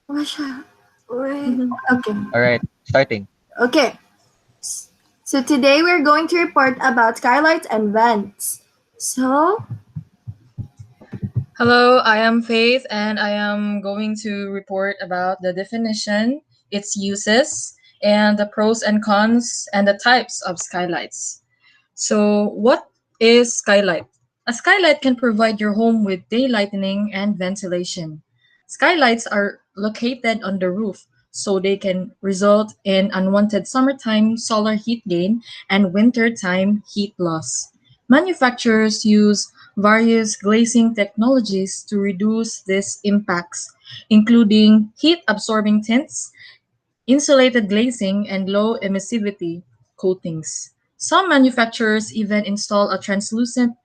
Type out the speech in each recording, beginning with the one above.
Wait. Okay. All right, starting. Okay. So today we're going to report about skylights and vents. So, Hello, I am Faith, and I am going to report about the definition, its uses, and the pros and cons and the types of skylights. So, what is skylight? A skylight can provide your home with daylighting and ventilation. Skylights are located on the roof, so they can result in unwanted summertime solar heat gain and wintertime heat loss. Manufacturers use various glazing technologies to reduce these impacts, including heat absorbing tints, insulated glazing, and low emissivity coatings. Some manufacturers even install a translucent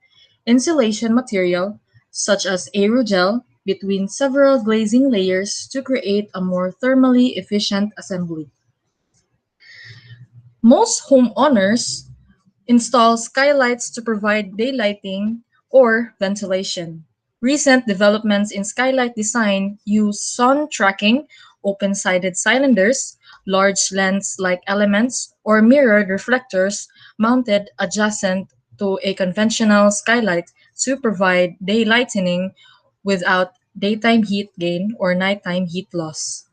insulation material, such as aerogel, between several glazing layers to create a more thermally efficient assembly. Most homeowners install skylights to provide daylighting or ventilation. Recent developments in skylight design use sun tracking, open-sided cylinders, large lens-like elements, or mirrored reflectors mounted adjacent to a conventional skylight to provide daylighting without daytime heat gain or nighttime heat loss.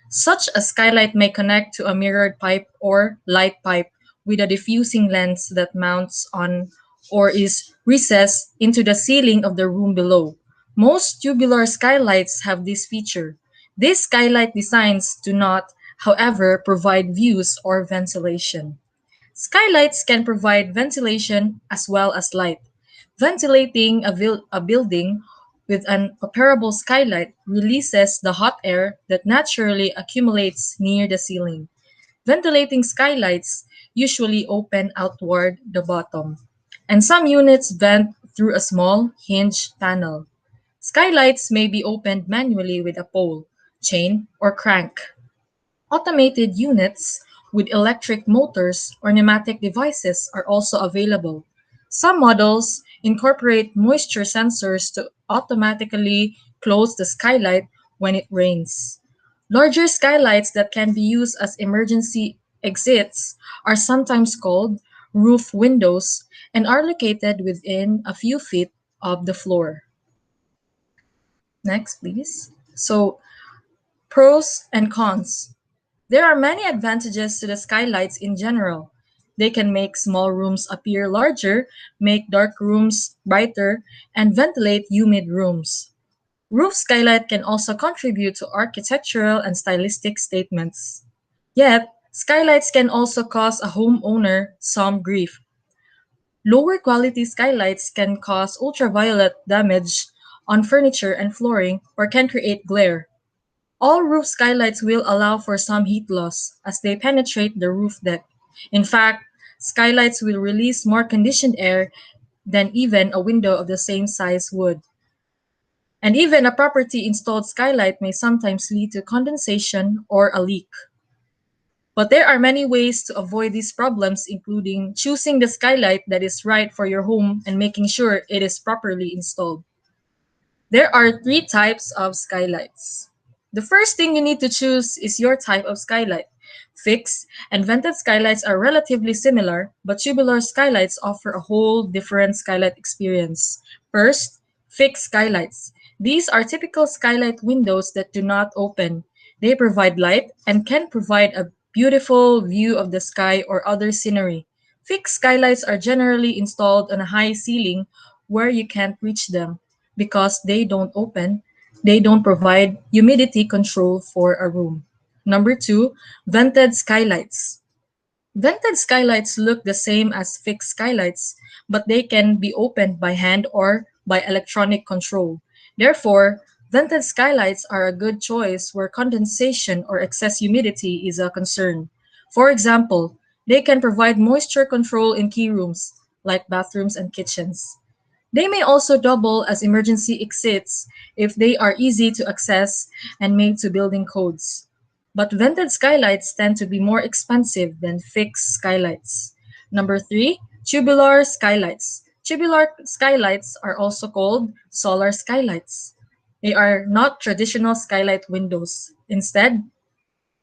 Such a skylight may connect to a mirrored pipe or light pipe with a diffusing lens that mounts on or is recessed into the ceiling of the room below. Most tubular skylights have this feature. These skylight designs do not, however, provide views or ventilation. Skylights can provide ventilation as well as light. Ventilating a building with an operable skylight releases the hot air that naturally accumulates near the ceiling. Ventilating skylights usually open outward the bottom, and some units vent through a small hinged panel. Skylights may be opened manually with a pole, chain, or crank. Automated units with electric motors or pneumatic devices are also available. Some models incorporate moisture sensors to automatically close the skylight when it rains. Larger skylights that can be used as emergency exits are sometimes called roof windows and are located within a few feet of the floor. Next, please. So, pros and cons. There are many advantages to the skylights in general. They can make small rooms appear larger, make dark rooms brighter, and ventilate humid rooms. Roof skylight can also contribute to architectural and stylistic statements. Yet, skylights can also cause a homeowner some grief. Lower quality skylights can cause ultraviolet damage on furniture and flooring or can create glare. All roof skylights will allow for some heat loss as they penetrate the roof deck. In fact, skylights will release more conditioned air than even a window of the same size would. And even a property installed skylight may sometimes lead to condensation or a leak. But there are many ways to avoid these problems, including choosing the skylight that is right for your home and making sure it is properly installed. There are three types of skylights. The first thing you need to choose is your type of skylight. Fixed and vented skylights are relatively similar, but tubular skylights offer a whole different skylight experience. First, fixed skylights. These are typical skylight windows that do not open. They provide light and can provide a beautiful view of the sky or other scenery. Fixed skylights are generally installed on a high ceiling where you can't reach them. Because they don't open, they don't provide humidity control for a room. Number two, vented skylights. Vented skylights look the same as fixed skylights, but they can be opened by hand or by electronic control. Therefore, vented skylights are a good choice where condensation or excess humidity is a concern. For example, they can provide moisture control in key rooms, like bathrooms and kitchens. They may also double as emergency exits if they are easy to access and made to building codes. But vented skylights tend to be more expensive than fixed skylights. Number three, tubular skylights. Tubular skylights are also called solar skylights. They are not traditional skylight windows. Instead,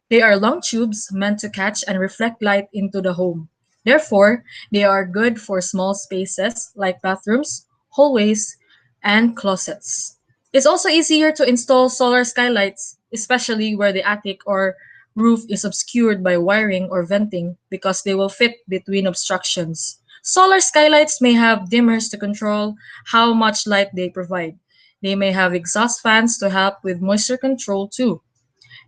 they are long tubes meant to catch and reflect light into the home. Therefore, they are good for small spaces like bathrooms, hallways, and closets. It's also easier to install solar skylights, especially where the attic or roof is obscured by wiring or venting, because they will fit between obstructions. Solar skylights may have dimmers to control how much light they provide. They may have exhaust fans to help with moisture control too.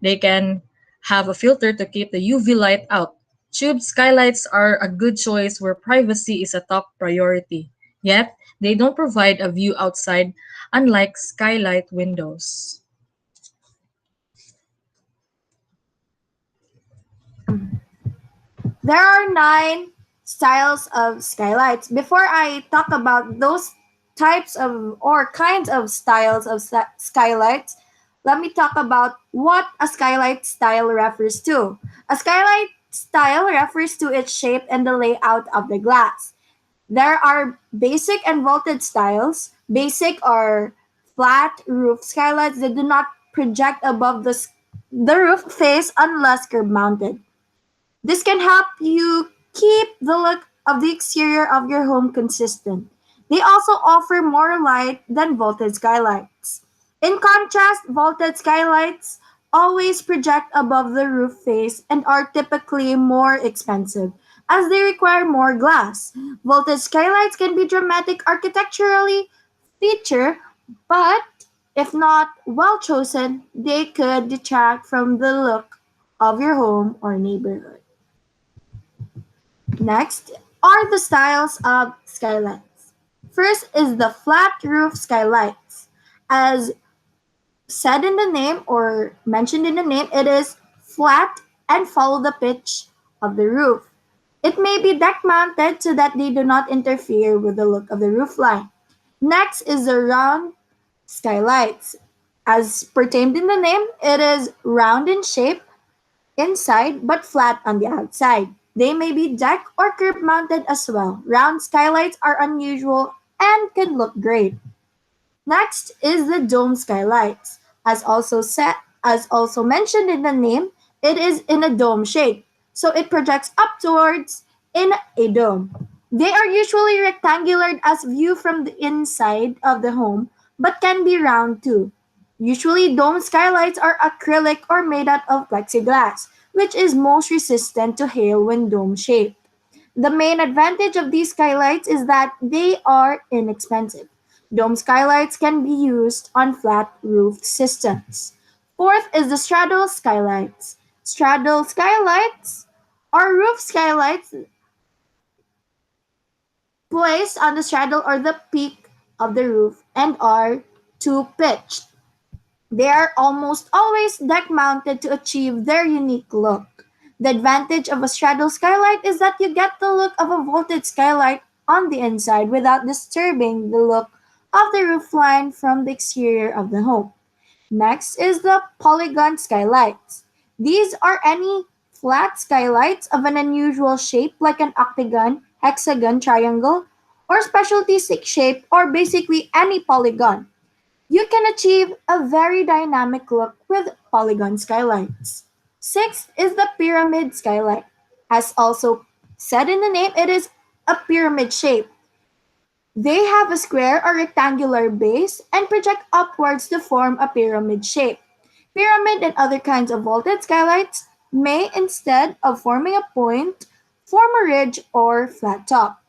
They can have a filter to keep the UV light out. Tube skylights are a good choice where privacy is a top priority. Yet, they don't provide a view outside, unlike skylight windows. There are 9 styles of skylights. Before I talk about those types of or kinds of styles of skylights, let me talk about what a skylight style refers to. A skylight style refers to its shape and the layout of the glass. There are basic and vaulted styles. Basic are flat roof skylights that do not project above the roof face unless curb mounted. This can help you keep the look of the exterior of your home consistent. They also offer more light than vaulted skylights. In contrast, vaulted skylights always project above the roof face and are typically more expensive as they require more glass. Vaulted skylights can be dramatic architecturally feature, but if not well chosen, they could detract from the look of your home or neighborhood. Next are the styles of skylights. First is the flat roof skylights. As said in the name or mentioned in the name, it is flat and follow the pitch of the roof. It may be deck mounted so that they do not interfere with the look of the roof line. Next is the round skylights. As pertained in the name, it is round in shape inside but flat on the outside. They may be deck or curb mounted as well. Round skylights are unusual and can look great. Next is the dome skylights. As also mentioned in the name, it is in a dome shape. So it projects upwards in a dome. They are usually rectangular as viewed from the inside of the home, but can be round too. Usually dome skylights are acrylic or made out of plexiglass, which is most resistant to hail when dome shaped. The main advantage of these skylights is that they are inexpensive. Dome skylights can be used on flat roof systems. Fourth is the straddle skylights. Straddle skylights are roof skylights placed on the straddle or the peak of the roof and are two pitched. They are almost always deck mounted to achieve their unique look. The advantage of a straddle skylight is that you get the look of a vaulted skylight on the inside without disturbing the look of the roof line from the exterior of the home. Next is the polygon skylights. These are any flat skylights of an unusual shape like an octagon, hexagon, triangle, or specialty six shape, or basically any polygon. You can achieve a very dynamic look with polygon skylights. Sixth is the pyramid skylight. As also said in the name, it is a pyramid shape. They have a square or rectangular base and project upwards to form a pyramid shape. Pyramid and other kinds of vaulted skylights may, instead of forming a point, form a ridge or flat top.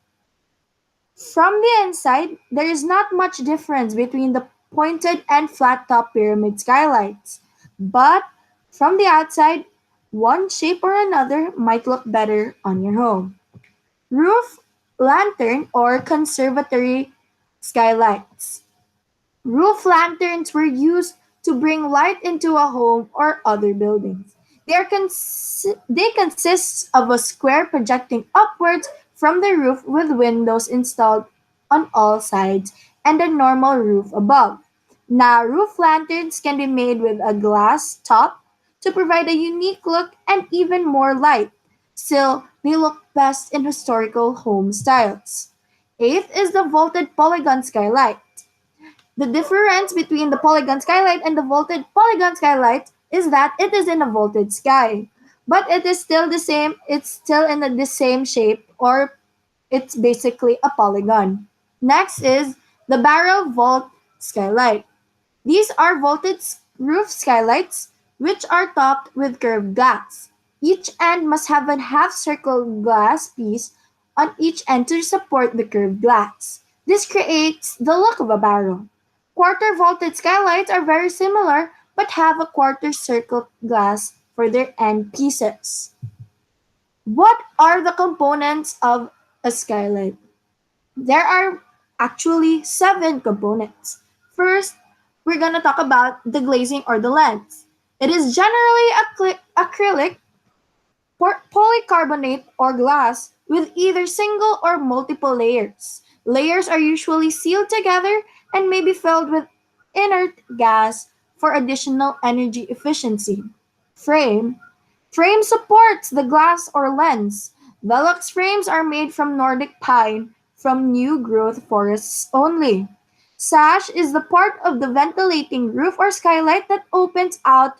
From the inside, there is not much difference between the pointed and flat top pyramid skylights, but from the outside, one shape or another might look better on your home. Roof lantern or conservatory skylights. Roof lanterns were used to bring light into a home or other buildings. They consist of a square projecting upwards from the roof with windows installed on all sides and a normal roof above. Now, roof lanterns can be made with a glass top to provide a unique look and even more light. Still, they look best in historical home styles. Eighth is the vaulted polygon skylight. The difference between the polygon skylight and the vaulted polygon skylight is that it is in a vaulted sky. But it is still the same, it's still in the same shape, or it's basically a polygon. Next is the barrel vault skylight. These are vaulted roof skylights which are topped with curved glass. Each end must have a half circle glass piece on each end to support the curved glass. This creates the look of a barrel. Quarter vaulted skylights are very similar but have a quarter circle glass for their end pieces. What are the components of a skylight? There are actually seven components. First, we're going to talk about the glazing or the lens. It is generally acrylic, polycarbonate, or glass with either single or multiple layers. Layers are usually sealed together and may be filled with inert gas for additional energy efficiency. Frame. Frame supports the glass or lens. Velux frames are made from Nordic pine from new growth forests only. Sash is the part of the ventilating roof or skylight that opens out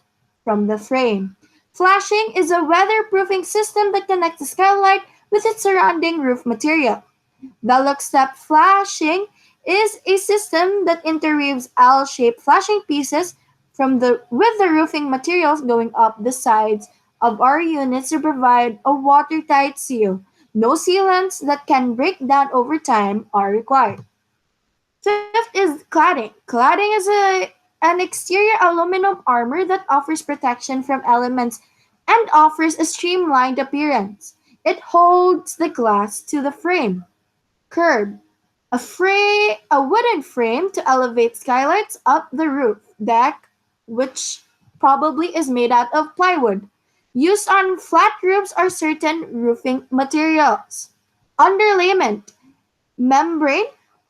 from the frame. Flashing is a weatherproofing system that connects the skylight with its surrounding roof material. Velux step flashing is a system that interweaves L-shaped flashing pieces from with the roofing materials going up the sides of our units to provide a watertight seal. No sealants that can break down over time are required. Fifth is cladding. Cladding is an exterior aluminum armor that offers protection from elements and offers a streamlined appearance. It holds the glass to the frame. Curb. A wooden frame to elevate skylights up the roof deck, which probably is made out of plywood, used on flat roofs or certain roofing materials. Underlayment, membrane,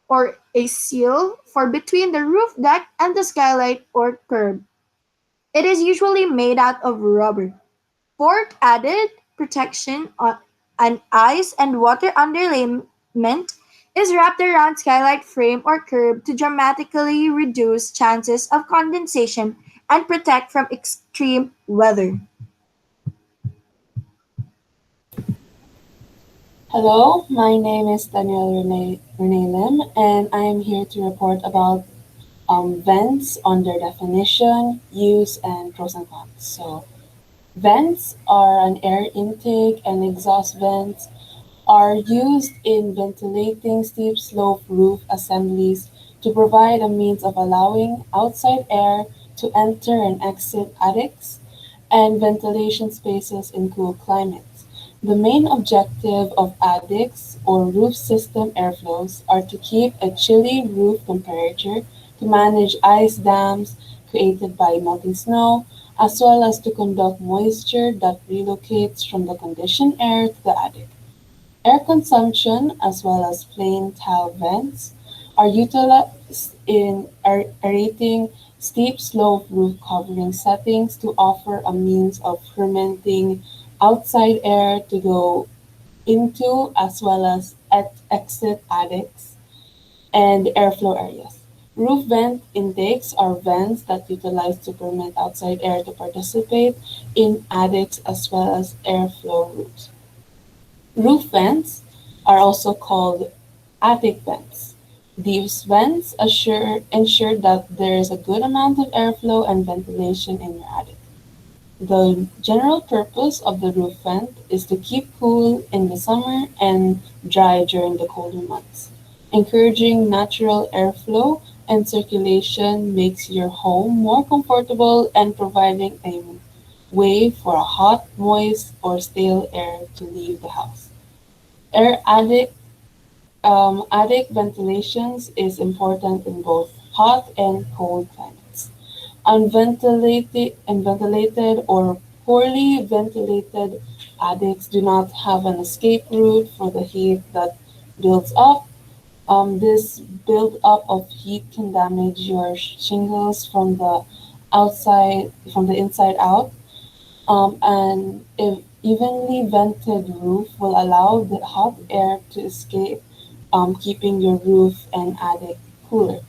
or a seal for between the roof deck and the skylight or curb. It is usually made out of rubber. Fourth, added protection on an ice and water underlayment is wrapped around skylight frame or curb to dramatically reduce chances of condensation and protect from extreme weather. Hello, my name is Danielle Renee Lim, and I am here to report about vents on their definition, use, and pros and cons. So, vents are an air intake and exhaust vents are used in ventilating steep slope roof assemblies to provide a means of allowing outside air to enter and exit attics and ventilation spaces in cool climates. The main objective of attics or roof system airflows are to keep a chilly roof temperature, to manage ice dams created by melting snow, as well as to conduct moisture that relocates from the conditioned air to the attic. Air consumption, as well as plain tile vents, are utilized in aerating steep slope roof covering settings to offer a means of fermenting outside air to go into as well as exit attics and airflow areas. Roof vent intakes are vents that utilize to permit outside air to participate in attics as well as airflow routes. Roof vents are also called attic vents. These vents ensure that there is a good amount of airflow and ventilation in your attic. The general purpose of the roof vent is to keep cool in the summer and dry during the colder months. Encouraging natural airflow and circulation makes your home more comfortable and providing a way for a hot, moist, or stale air to leave the house. Air attic ventilations is important in both hot and cold climates. Unventilated or poorly ventilated attics do not have an escape route for the heat that builds up. This build-up of heat can damage your shingles from the inside out, and a evenly vented roof will allow the hot air to escape, keeping your roof and attic cooler.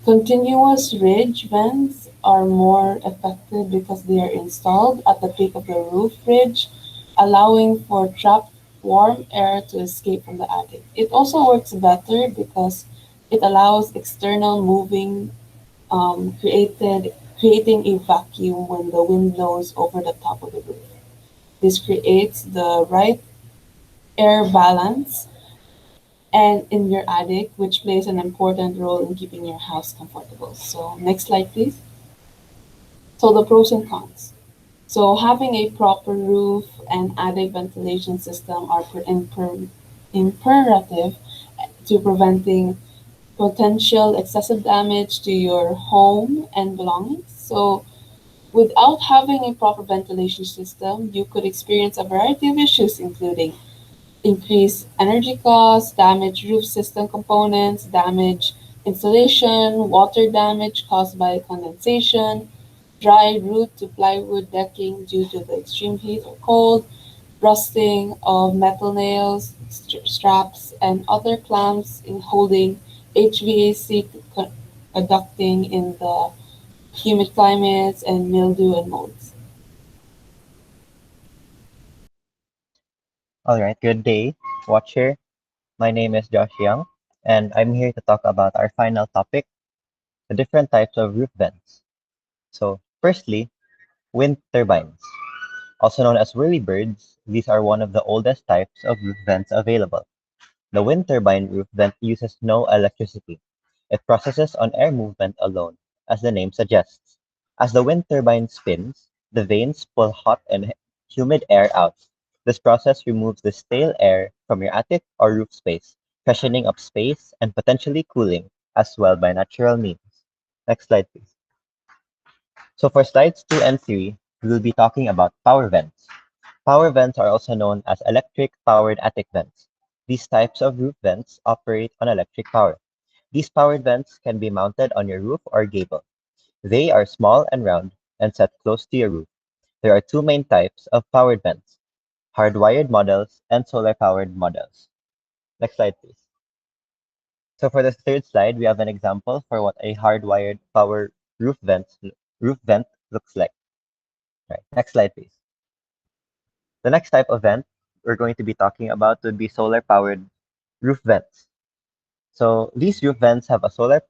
Continuous ridge vents are more effective because they are installed at the peak of the roof ridge, allowing for trapped warm air to escape from the attic. It also works better because it allows external moving, creating a vacuum when the wind blows over the top of the roof. This creates the right air balance and in your attic, which plays an important role in keeping your house comfortable. So next slide, please. So the pros and cons. So having a proper roof and attic ventilation system are imperative to preventing potential excessive damage to your home and belongings. So without having a proper ventilation system, you could experience a variety of issues, including increase energy costs, damage roof system components, damage insulation, water damage caused by condensation, dry root to plywood decking due to the extreme heat or cold, rusting of metal nails, straps, and other clamps in holding HVAC conducting in the humid climates, and mildew and molds. All right, good day, watcher. My name is Josh Young, and I'm here to talk about our final topic, the different types of roof vents. So, firstly, wind turbines. Also known as whirlybirds, these are one of the oldest types of roof vents available. The wind turbine roof vent uses no electricity. It processes on air movement alone, as the name suggests. As the wind turbine spins, the vanes pull hot and humid air out. This process removes the stale air from your attic or roof space, freshening up space and potentially cooling as well by natural means. Next slide, please. So for slides 2 and 3, we will be talking about power vents. Power vents are also known as electric-powered attic vents. These types of roof vents operate on electric power. These powered vents can be mounted on your roof or gable. They are small and round and set close to your roof. There are two main types of powered vents, hardwired models and solar-powered models. Next slide, please. So for the third slide, we have an example for what a hardwired power roof vent looks like. Right. Next slide, please. The next type of vent we're going to be talking about would be solar-powered roof vents. So these roof vents have a solar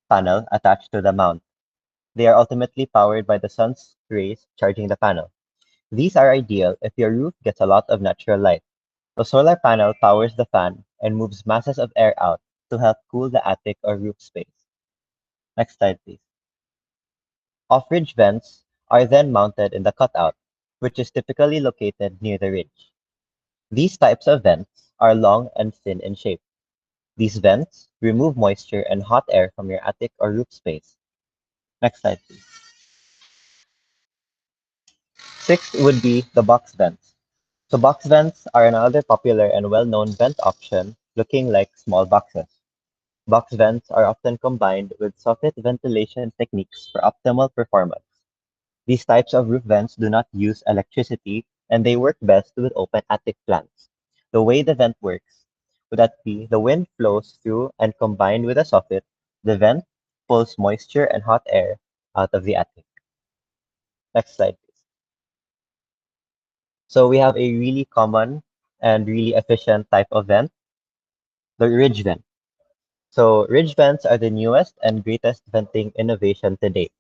panel attached to the mount. They are ultimately powered by the sun's rays charging the panel. These are ideal if your roof gets a lot of natural light. The solar panel powers the fan and moves masses of air out to help cool the attic or roof space. Next slide, please. Off-ridge vents are then mounted in the cutout, which is typically located near the ridge. These types of vents are long and thin in shape. These vents remove moisture and hot air from your attic or roof space. Next slide, please. Sixth would be the box vents. So box vents are another popular and well-known vent option looking like small boxes. Box vents are often combined with soffit ventilation techniques for optimal performance. These types of roof vents do not use electricity and they work best with open attic plants. The way the vent works would that be the wind flows through and combined with a soffit, the vent pulls moisture and hot air out of the attic. Next slide, please. So we have a really common and really efficient type of vent, the ridge vent. So ridge vents are the newest and greatest venting innovation to date.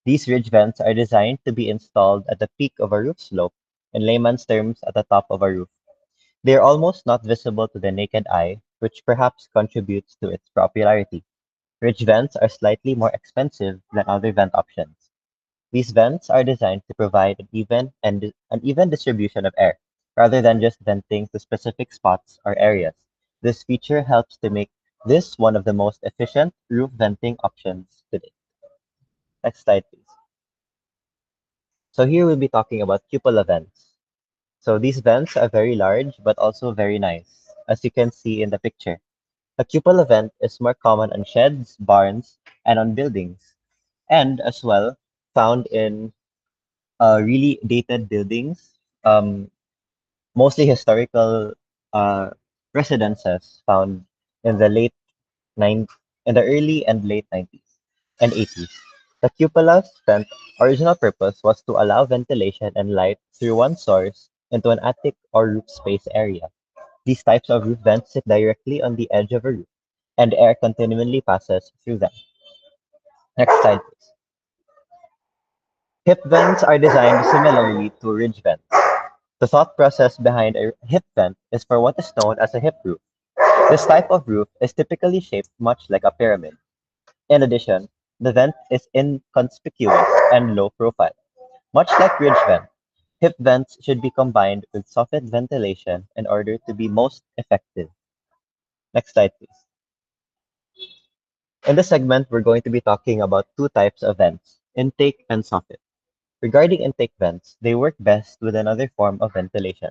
These ridge vents are designed to be installed at the peak of a roof slope, in layman's terms, at the top of a roof. They are almost not visible to the naked eye, which perhaps contributes to its popularity. Ridge vents are slightly more expensive than other vent options. These vents are designed to provide an even distribution of air, rather than just venting to specific spots or areas. This feature helps to make this one of the most efficient roof venting options today. Next slide, please. So here we'll be talking about cupola vents. So these vents are very large, but also very nice, as you can see in the picture. A cupola vent is more common on sheds, barns, and on buildings, and as well found in really dated buildings, mostly historical uh, residences found in the late in the early and late 90s and 80s. The cupola's original purpose was to allow ventilation and light through one source into an attic or roof space area. These types of roof vents sit directly on the edge of a roof, and air continually passes through them. Next slide, please. Hip vents are designed similarly to ridge vents. The thought process behind a hip vent is for what is known as a hip roof. This type of roof is typically shaped much like a pyramid. In addition, the vent is inconspicuous and low profile. Much like ridge vent, hip vents should be combined with soffit ventilation in order to be most effective. Next slide, please. In this segment, we're going to be talking about two types of vents, intake and soffit. Regarding intake vents, they work best with another form of ventilation.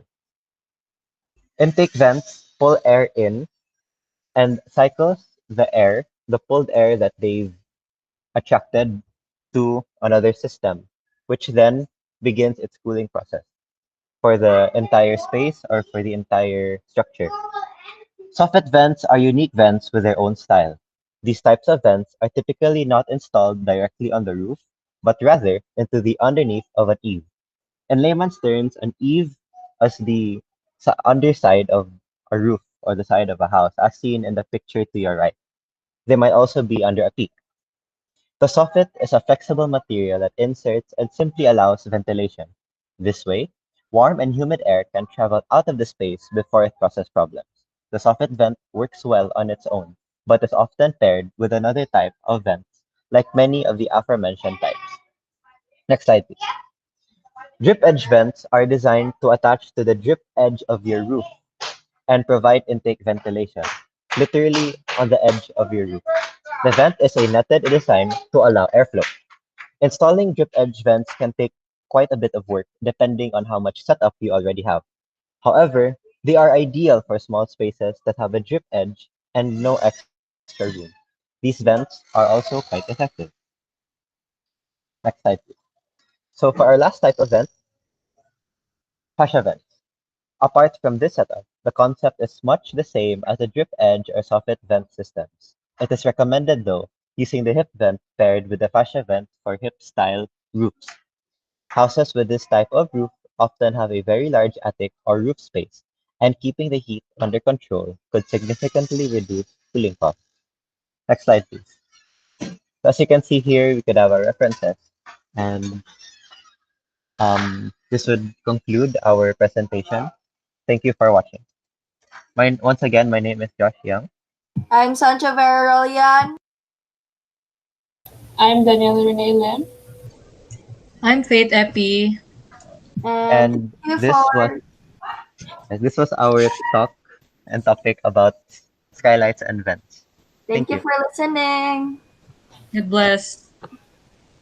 Intake vents pull air in and cycles the pulled air that they've attracted to another system, which then begins its cooling process for the entire space or for the entire structure. Soffit vents are unique vents with their own style. These types of vents are typically not installed directly on the roof, but rather into the underneath of an eave. In layman's terms, an eave is the underside of a roof or the side of a house, as seen in the picture to your right. They might also be under a peak. The soffit is a flexible material that inserts and simply allows ventilation. This way, warm and humid air can travel out of the space before it causes problems. The soffit vent works well on its own, but is often paired with another type of vents, like many of the aforementioned types. Next slide, please. Drip edge vents are designed to attach to the drip edge of your roof and provide intake ventilation, literally on the edge of your roof. The vent is a netted design to allow airflow. Installing drip edge vents can take quite a bit of work depending on how much setup you already have. However, they are ideal for small spaces that have a drip edge and no extra room. These vents are also quite effective. Next slide, please. So for our last type of vent, fascia vents. Apart from this setup, the concept is much the same as the drip edge or soffit vent systems. It is recommended though, using the hip vent paired with the fascia vent for hip style roofs. Houses with this type of roof often have a very large attic or roof space, and keeping the heat under control could significantly reduce cooling costs. Next slide, please. So as you can see here, we could have our references, and this would conclude our presentation. Thank you for watching. Once again, my name is Josh Young, I'm Sancha Verolian. I'm Daniela Renee Lim. I'm Faith Epi. And thank and you for this was our talk and topic about skylights and vents. thank Thank you you. for listening. God bless.